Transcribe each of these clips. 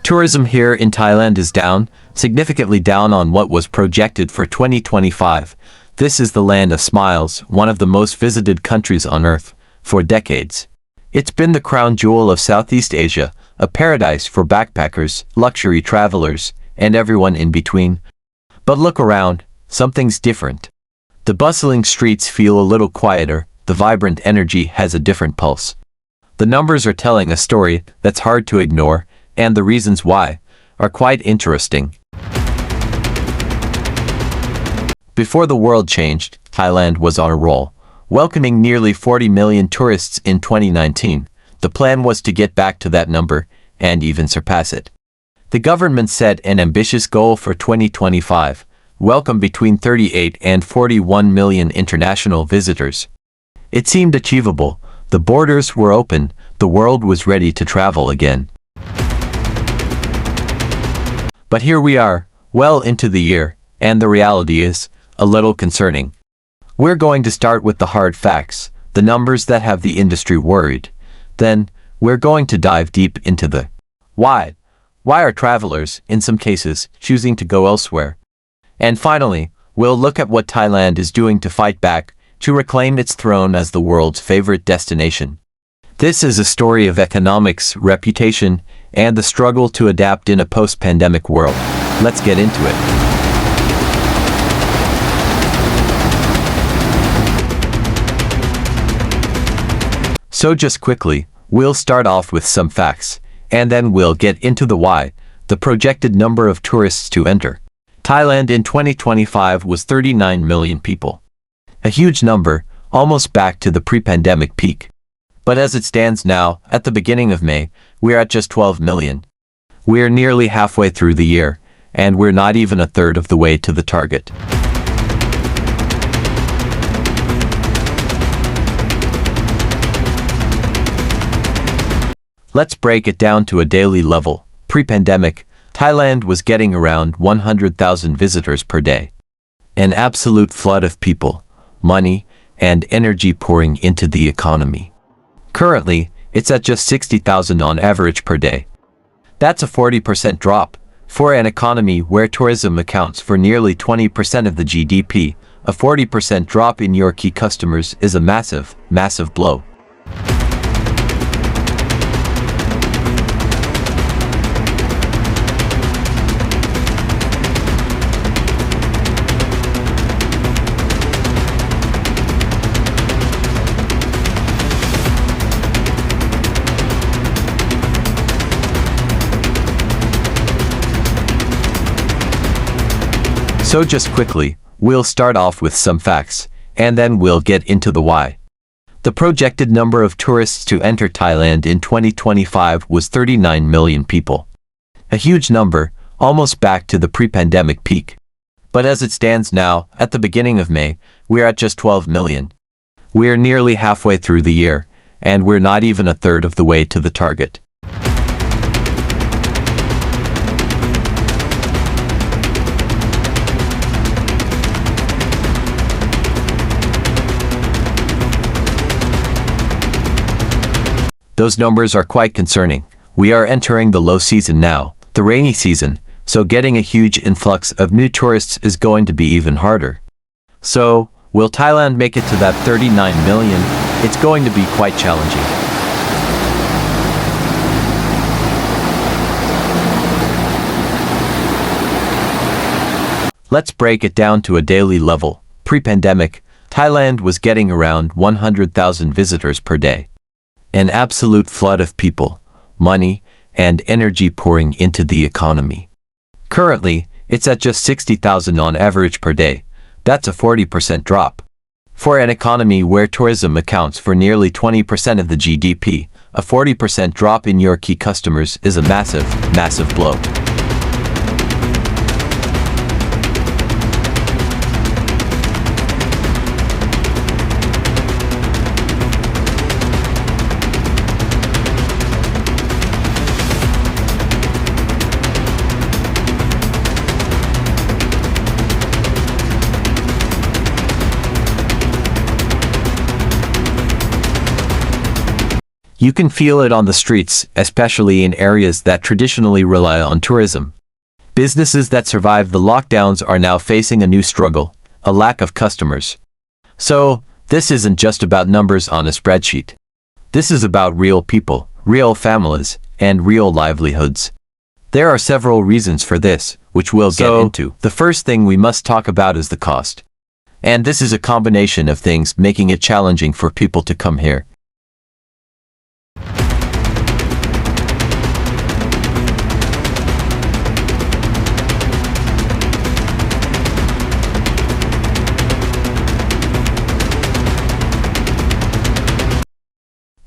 Tourism here in Thailand is down, significantly down on what was projected for 2025. This is the land of smiles, one of the most visited countries on earth, for decades. It's been the crown jewel of Southeast Asia, a paradise for backpackers, luxury travelers, and everyone in between. But look around, something's different. The bustling streets feel a little quieter, the vibrant energy has a different pulse. The numbers are telling a story that's hard to ignore, and the reasons why are quite interesting. Before the world changed, Thailand was on a roll, welcoming nearly 40 million tourists in 2019. The plan was to get back to that number, and even surpass it. The government set an ambitious goal for 2025, welcome between 38 and 41 million international visitors. It seemed achievable, the borders were open, the world was ready to travel again. But here we are, well into the year, and the reality is a little concerning. We're going to start with the hard facts, the numbers that have the industry worried. Then, we're going to dive deep into the why. Why are travelers, in some cases, choosing to go elsewhere? And finally, we'll look at what Thailand is doing to fight back, to reclaim its throne as the world's favorite destination. This is a story of economics, reputation, and the struggle to adapt in a post-pandemic world. Let's get into it. So just quickly, we'll start off with some facts, and then we'll get into the why, the projected number of tourists to enter. Thailand in 2025 was 39 million people. A huge number, almost back to the pre-pandemic peak. But as it stands now, at the beginning of May, we're at just 12 million. We're nearly halfway through the year, and we're not even a third of the way to the target. Let's break it down to a daily level. Pre-pandemic, Thailand was getting around 100,000 visitors per day. An absolute flood of people, money, and energy pouring into the economy. Currently, it's at just 60,000 on average per day. That's a 40% drop. For an economy where tourism accounts for nearly 20% of the GDP, a 40% drop in your key customers is a massive, massive blow. So just quickly, we'll start off with some facts, and then we'll get into the why. The projected number of tourists to enter Thailand in 2025 was 39 million people. A huge number, almost back to the pre-pandemic peak. But as it stands now, at the beginning of May, we're at just 12 million. We're nearly halfway through the year, and we're not even a third of the way to the target. Those numbers are quite concerning. We are entering the low season now, the rainy season, so getting a huge influx of new tourists is going to be even harder. So, will Thailand make it to that 39 million? It's going to be quite challenging. Let's break it down to a daily level. Pre-pandemic, Thailand was getting around 100,000 visitors per day. An absolute flood of people, money, and energy pouring into the economy. Currently, it's at just 60,000 on average per day. That's a 40% drop. For an economy where tourism accounts for nearly 20% of the GDP, a 40% drop in your key customers is a massive, massive blow. You can feel it on the streets, especially in areas that traditionally rely on tourism. Businesses that survived the lockdowns are now facing a new struggle, a lack of customers. So, this isn't just about numbers on a spreadsheet. This is about real people, real families, and real livelihoods. There are several reasons for this, which we'll get into. The first thing we must talk about is the cost. And this is a combination of things making it challenging for people to come here.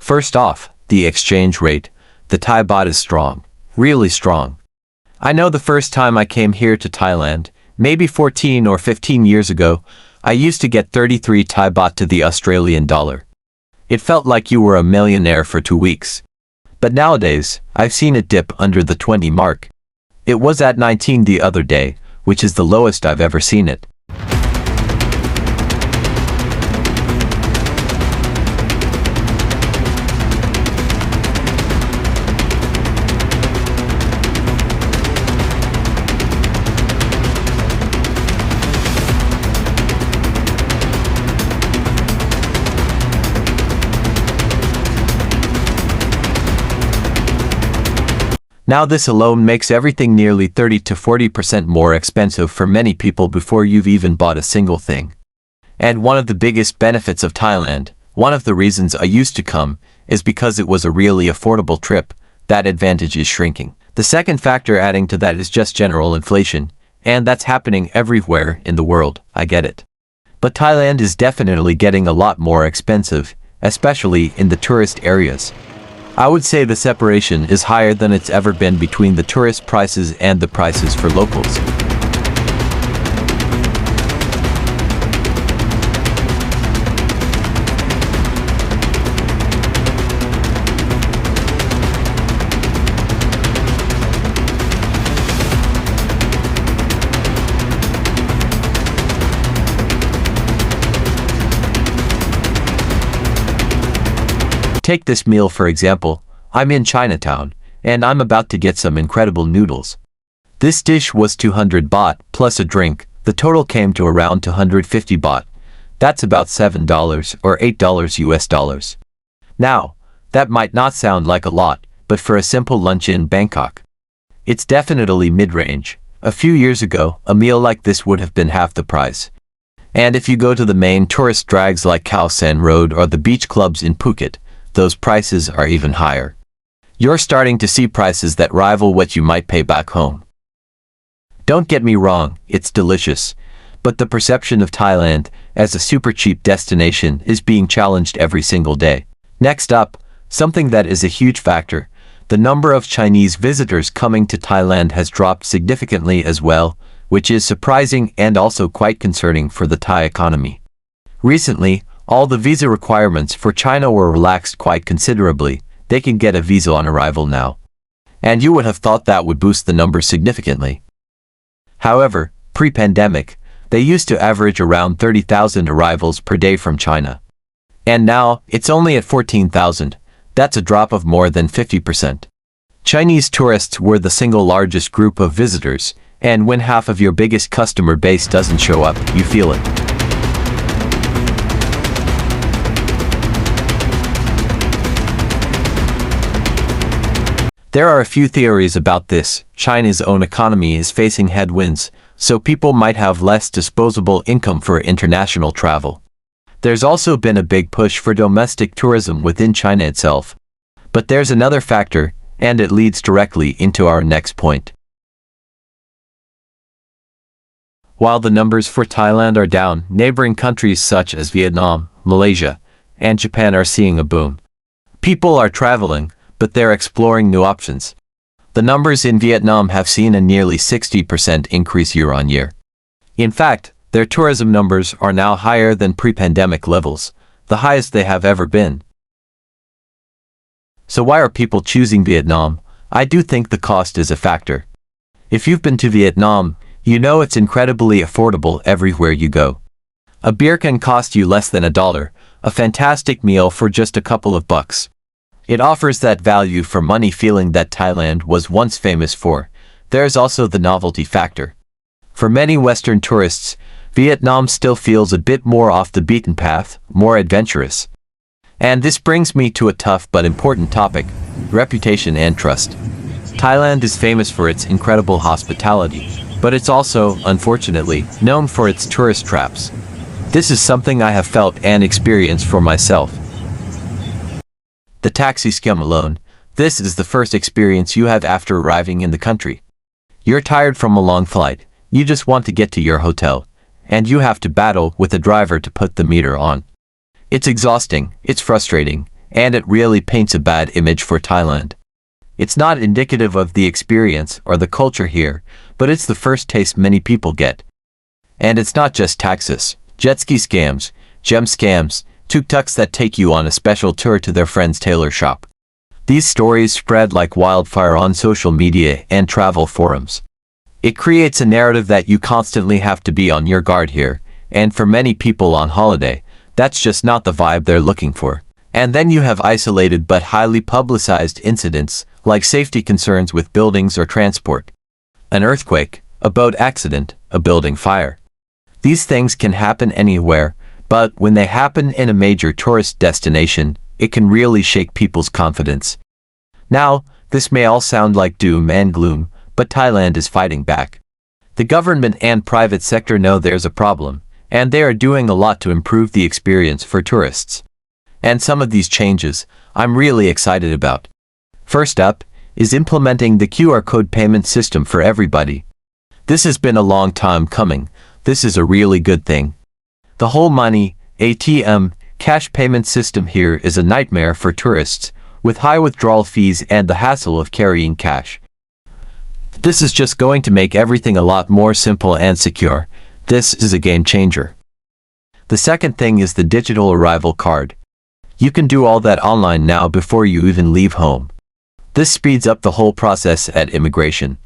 First off, the exchange rate. The Thai Baht is strong, really strong. I know the first time I came here to Thailand, maybe 14 or 15 years ago, I used to get 33 Thai Baht to the Australian dollar. It felt like you were a millionaire for 2 weeks. But nowadays, I've seen it dip under the 20 mark. It was at 19 the other day, which is the lowest I've ever seen it. Now this alone makes everything nearly 30 to 40% more expensive for many people before you've even bought a single thing. And one of the biggest benefits of Thailand, one of the reasons I used to come, is because it was a really affordable trip. That advantage is shrinking. The second factor adding to that is just general inflation, and that's happening everywhere in the world, I get it. But Thailand is definitely getting a lot more expensive, especially in the tourist areas. I would say the separation is higher than it's ever been between the tourist prices and the prices for locals. Take this meal for example. I'm in Chinatown, and I'm about to get some incredible noodles. This dish was 200 baht, plus a drink. The total came to around 250 baht. That's about $7 or $8 US dollars. Now, that might not sound like a lot, but for a simple lunch in Bangkok, it's definitely mid-range. A few years ago, a meal like this would have been half the price. And if you go to the main tourist drags like Khao San Road or the beach clubs in Phuket, those prices are even higher. You're starting to see prices that rival what you might pay back home. Don't get me wrong, it's delicious, but the perception of Thailand as a super cheap destination is being challenged every single day. Next up, something that is a huge factor, the number of Chinese visitors coming to Thailand has dropped significantly as well, which is surprising and also quite concerning for the Thai economy. Recently, all the visa requirements for China were relaxed quite considerably. They can get a visa on arrival now. And you would have thought that would boost the numbers significantly. However, pre-pandemic, they used to average around 30,000 arrivals per day from China. And now, it's only at 14,000. That's a drop of more than 50%. Chinese tourists were the single largest group of visitors, and when half of your biggest customer base doesn't show up, you feel it. There are a few theories about this. China's own economy is facing headwinds, so people might have less disposable income for international travel. There's also been a big push for domestic tourism within China itself. But there's another factor, and it leads directly into our next point. While the numbers for Thailand are down, neighboring countries such as Vietnam, Malaysia, and Japan are seeing a boom. People are traveling, but they're exploring new options. The numbers in Vietnam have seen a nearly 60% increase year-on-year. In fact, their tourism numbers are now higher than pre-pandemic levels, the highest they have ever been. So why are people choosing Vietnam? I do think the cost is a factor. If you've been to Vietnam, you know it's incredibly affordable everywhere you go. A beer can cost you less than $1, a fantastic meal for just a couple of bucks. It offers that value for money feeling that Thailand was once famous for. There's also the novelty factor. For many Western tourists, Vietnam still feels a bit more off the beaten path, more adventurous. And this brings me to a tough but important topic: reputation and trust. Thailand is famous for its incredible hospitality, but it's also, unfortunately, known for its tourist traps. This is something I have felt and experienced for myself. The taxi scam alone. This is the first experience you have after arriving in the country. You're tired from a long flight, you just want to get to your hotel, and you have to battle with a driver to put the meter on. It's exhausting, it's frustrating, and it really paints a bad image for Thailand. It's not indicative of the experience or the culture here, but it's the first taste many people get. And it's not just taxis, jet ski scams, gem scams, tuk-tuks that take you on a special tour to their friend's tailor shop. These stories spread like wildfire on social media and travel forums. It creates a narrative that you constantly have to be on your guard here, and for many people on holiday, that's just not the vibe they're looking for. And then you have isolated but highly publicized incidents, like safety concerns with buildings or transport. An earthquake, a boat accident, a building fire. These things can happen anywhere, but when they happen in a major tourist destination, it can really shake people's confidence. Now, this may all sound like doom and gloom, but Thailand is fighting back. The government and private sector know there's a problem, and they are doing a lot to improve the experience for tourists. And some of these changes, I'm really excited about. First up, is implementing the QR code payment system for everybody. This has been a long time coming. This is a really good thing. The whole money, ATM, cash payment system here is a nightmare for tourists, with high withdrawal fees and the hassle of carrying cash. This is just going to make everything a lot more simple and secure. This is a game changer. The second thing is the digital arrival card. You can do all that online now before you even leave home. This speeds up the whole process at immigration.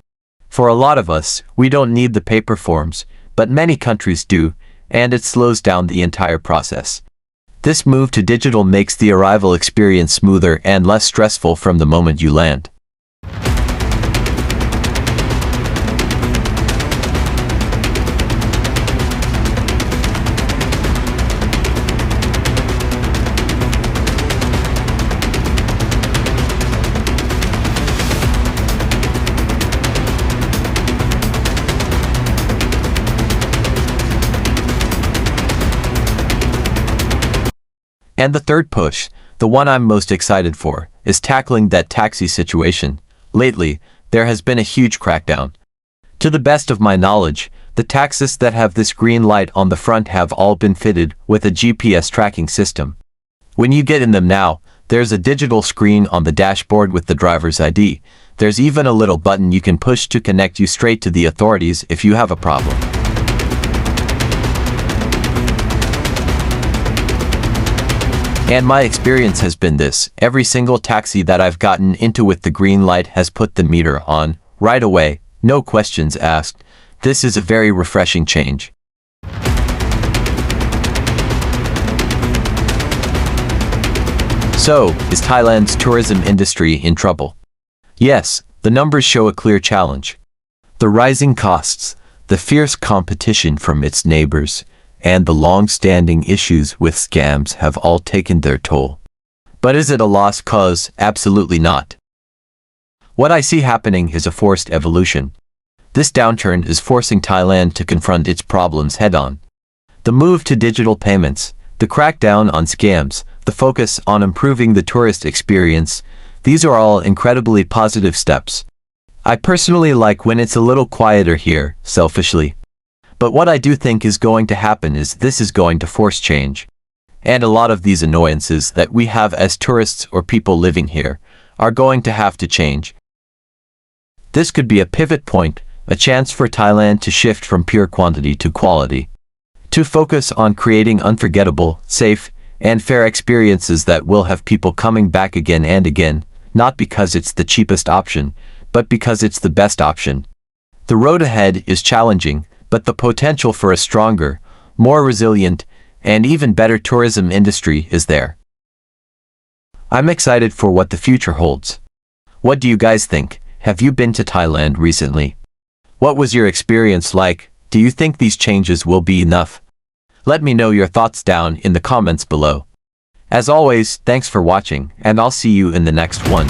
For a lot of us, we don't need the paper forms, but many countries do, and it slows down the entire process. This move to digital makes the arrival experience smoother and less stressful from the moment you land. And the third push, the one I'm most excited for, is tackling that taxi situation. Lately, there has been a huge crackdown. To the best of my knowledge, the taxis that have this green light on the front have all been fitted with a GPS tracking system. When you get in them now, there's a digital screen on the dashboard with the driver's ID. There's even a little button you can push to connect you straight to the authorities if you have a problem. And my experience has been this: every single taxi that I've gotten into with the green light has put the meter on, right away, no questions asked. This is a very refreshing change. So, is Thailand's tourism industry in trouble? Yes, the numbers show a clear challenge. The rising costs, the fierce competition from its neighbors, and the long-standing issues with scams have all taken their toll. But is it a lost cause? Absolutely not. What I see happening is a forced evolution. This downturn is forcing Thailand to confront its problems head-on. The move to digital payments, the crackdown on scams, the focus on improving the tourist experience, these are all incredibly positive steps. I personally like when it's a little quieter here, selfishly. But what I do think is going to happen is this is going to force change. And a lot of these annoyances that we have as tourists or people living here are going to have to change. This could be a pivot point, a chance for Thailand to shift from pure quantity to quality. To focus on creating unforgettable, safe, and fair experiences that will have people coming back again and again, not because it's the cheapest option, but because it's the best option. The road ahead is challenging, but the potential for a stronger, more resilient, and even better tourism industry is there. I'm excited for what the future holds. What do you guys think? Have you been to Thailand recently? What was your experience like? Do you think these changes will be enough? Let me know your thoughts down in the comments below. As always, thanks for watching, and I'll see you in the next one.